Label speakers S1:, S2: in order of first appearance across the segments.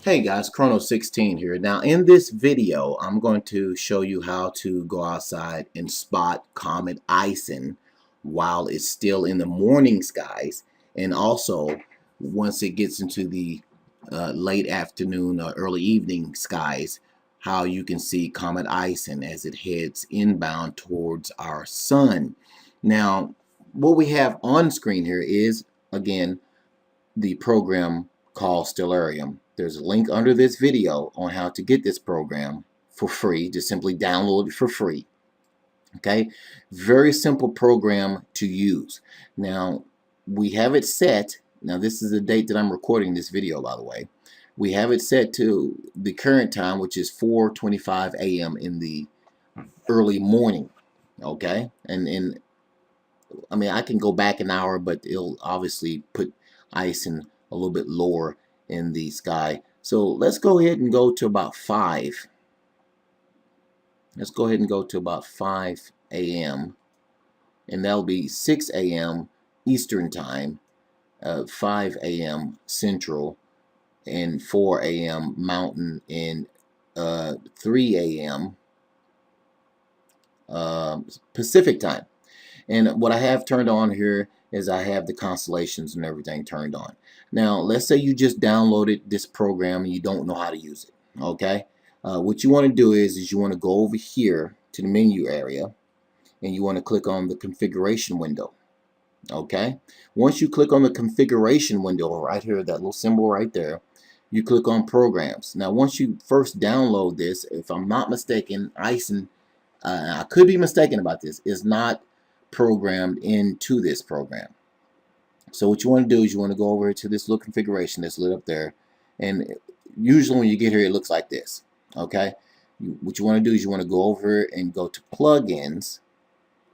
S1: Hey guys, Chrono16 here. Now in this video, I'm going to show you how to go outside and spot Comet Ison while it's still in the morning skies, and also once it gets into the late afternoon or early evening skies, how you can see Comet Ison as it heads inbound towards our sun. Now, what we have on screen here is, again, the program called Stellarium. There's a link under this video on how to get this program for free. Just simply download it for free. Okay, very simple program to use. Now we have it set. Now this is the date that I'm recording this video, by the way. We have it set to the current time, which is 4:25 a.m. in the early morning. Okay, and I mean, I can go back an hour, but it'll obviously put Ison a little bit lower in the sky. So let's go ahead and go to about 5. Let's go ahead and go to about 5 a.m. And that'll be 6 a.m. Eastern Time, 5 a.m. Central, and 4 a.m. Mountain, and 3 a.m. Pacific Time. And what I have turned on here is I have the constellations and everything turned on. Now, let's say you just downloaded this program and you don't know how to use it. Okay, what you want to do is you want to go over here to the menu area and you want to click on the configuration window. Okay, once you click on the configuration window right here, that little symbol right there, you click on programs. Now, once you first download this, if I'm not mistaken, Ison, I could be mistaken about this, is not programmed into this program. So what you want to do is you want to go over to this little configuration that's lit up there, and usually when you get here it looks like this. Okay, what you want to do is you want to go over and go to plugins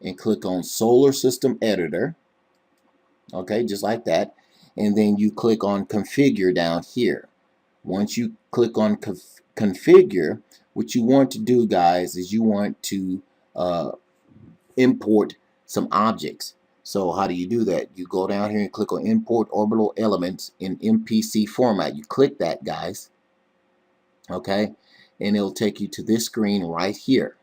S1: and click on Solar System Editor. Okay, just like that, and then you click on configure down here. Once you click on configure, what you want to do, guys, is you want to import some objects. So how do you do that? You go down here and click on import orbital elements in MPC format. You click that, guys. Okay, and it'll take you to this screen right here.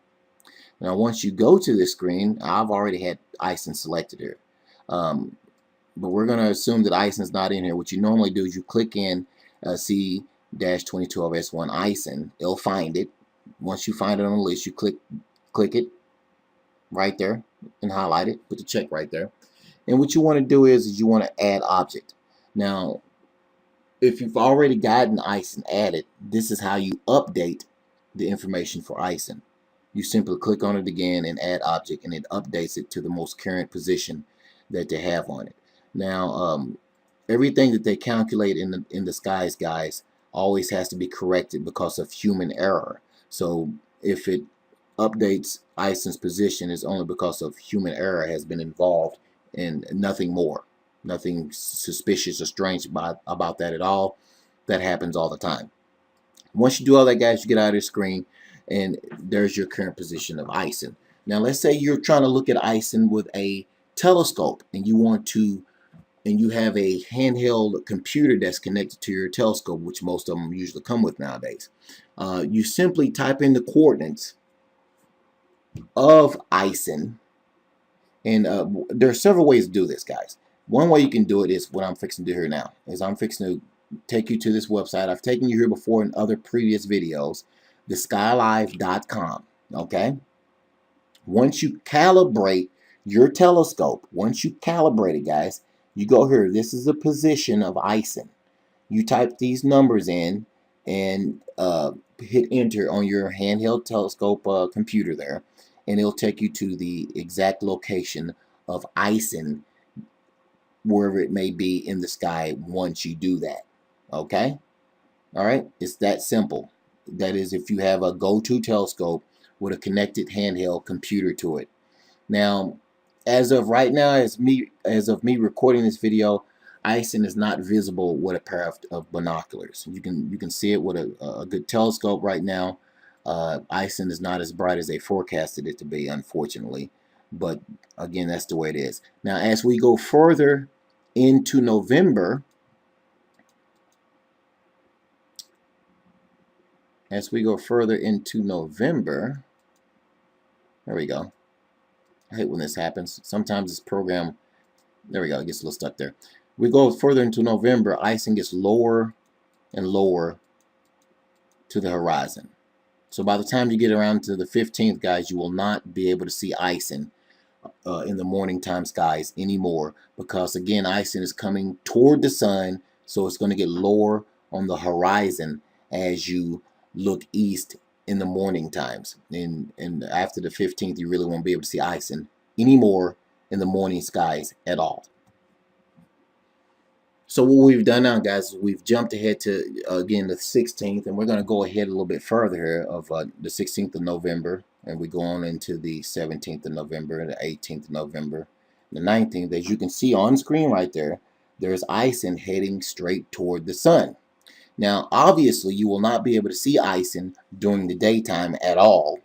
S1: Now once you go to this screen, I've already had Ison selected here, but we're going to assume that Ison's not in here. What you normally do is you click in C-2012S1 Ison. It'll find it. Once you find it on the list, you click it right there and highlight it, put the check right there. And what you want to do is you want to add object. Now, if you've already gotten Ison added, this is how you update the information for Ison. You simply click on it again and add object, and it updates it to the most current position that they have on it. Now, everything that they calculate in the skies, guys, always has to be corrected because of human error. So if it updates Ison's position, is only because of human error has been involved, and nothing more. Nothing suspicious or strange about that at all. That happens all the time. Once you do all that, guys, you get out of the screen, and there's your current position of Ison. Now, let's say you're trying to look at Ison with a telescope, and you want to, and you have a handheld computer that's connected to your telescope, which most of them usually come with nowadays. You simply type in the coordinates of Ison, and there are several ways to do this, guys. One way you can do it is what I'm fixing to do here now. Is I'm fixing to take you to this website. I've taken you here before in other previous videos, theskylive.com. Okay. Once you calibrate your telescope, once you calibrate it, guys, you go here. This is the position of Ison. You type these numbers in and hit enter on your handheld telescope computer there, and it'll take you to the exact location of Ison, wherever it may be in the sky once you do that. Okay? All right? It's that simple. That is, if you have a go-to telescope with a connected handheld computer to it. Now, as of right now, as of me recording this video, Ison is not visible with a pair of binoculars. You can see it with a good telescope right now. Ison is not as bright as they forecasted it to be, unfortunately. But again, that's the way it is. Now, as we go further into November, As we go further into November, there we go. I hate when this happens. Sometimes this program, there we go, it gets a little stuck there. We go further into November, icing gets lower and lower to the horizon. So by the time you get around to the 15th, guys, you will not be able to see icing in the morning time skies anymore, because again, icing is coming toward the sun, so it's going to get lower on the horizon as you look east in the morning times. And after the 15th, you really won't be able to see icing anymore in the morning skies at all. So what we've done now, guys, we've jumped ahead to, again, the 16th, and we're going to go ahead a little bit further here of the 16th of November, and we go on into the 17th of November, the 18th of November, the 19th. As you can see on screen right there, there's icing heading straight toward the sun. Now, obviously, you will not be able to see icing during the daytime at all,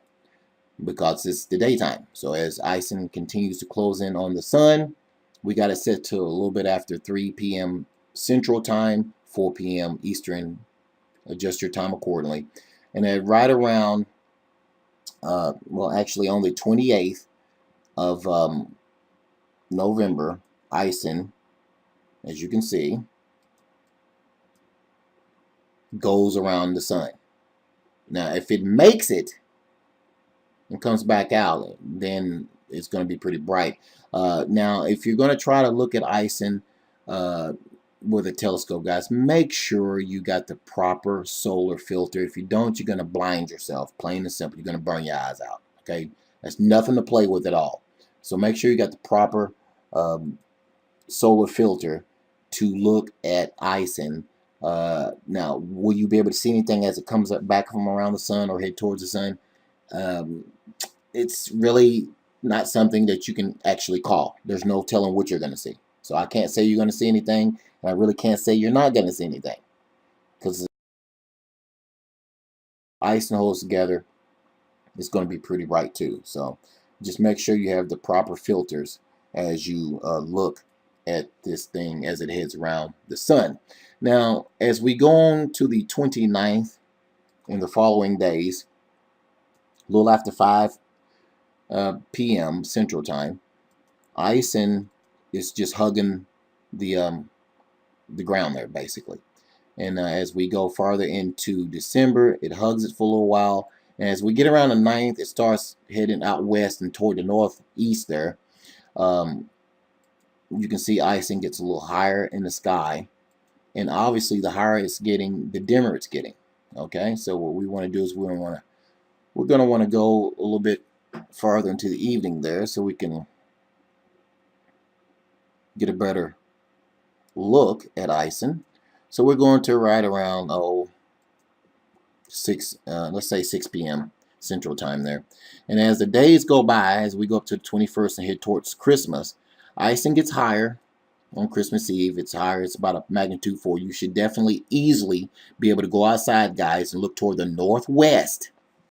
S1: because it's the daytime. So as icing continues to close in on the sun, we got it set to a little bit after 3 p.m. Central Time, 4 p.m. Eastern. Adjust your time accordingly. And then right around, well, actually on the 28th of November, icing, as you can see, goes around the sun. Now, if it makes it and comes back out, then it's going to be pretty bright. Now, if you're going to try to look at icing with a telescope, guys, make sure you got the proper solar filter. If you don't, you're going to blind yourself, plain and simple. You're going to burn your eyes out. Okay, that's nothing to play with at all. So make sure you got the proper solar filter to look at icing. Now, will you be able to see anything as it comes up back from around the sun or head towards the sun? It's really not something that you can actually call. There's no telling what you're going to see. So I can't say you're going to see anything, and I really can't say you're not going to see anything, because icing holds together, it's going to be pretty bright too. So just make sure you have the proper filters as you look at this thing as it heads around the sun. Now, as we go on to the 29th in the following days, a little after 5 p.m. Central Time, icing is just hugging the ground there, basically. And as we go farther into December, it hugs it for a little while. And as we get around the 9th, it starts heading out west and toward the northeast there. You can see icing gets a little higher in the sky. And obviously, the higher it's getting, the dimmer it's getting. Okay, so what we want to do is we're going to want to go a little bit farther into the evening there, so we can get a better look at icing. So we're going to right around let's say 6 p.m. Central Time there. And as the days go by, as we go up to the 21st and head towards Christmas, icing gets higher on Christmas Eve. It's higher. It's about a magnitude 4. You should definitely easily be able to go outside, guys, and look toward the northwest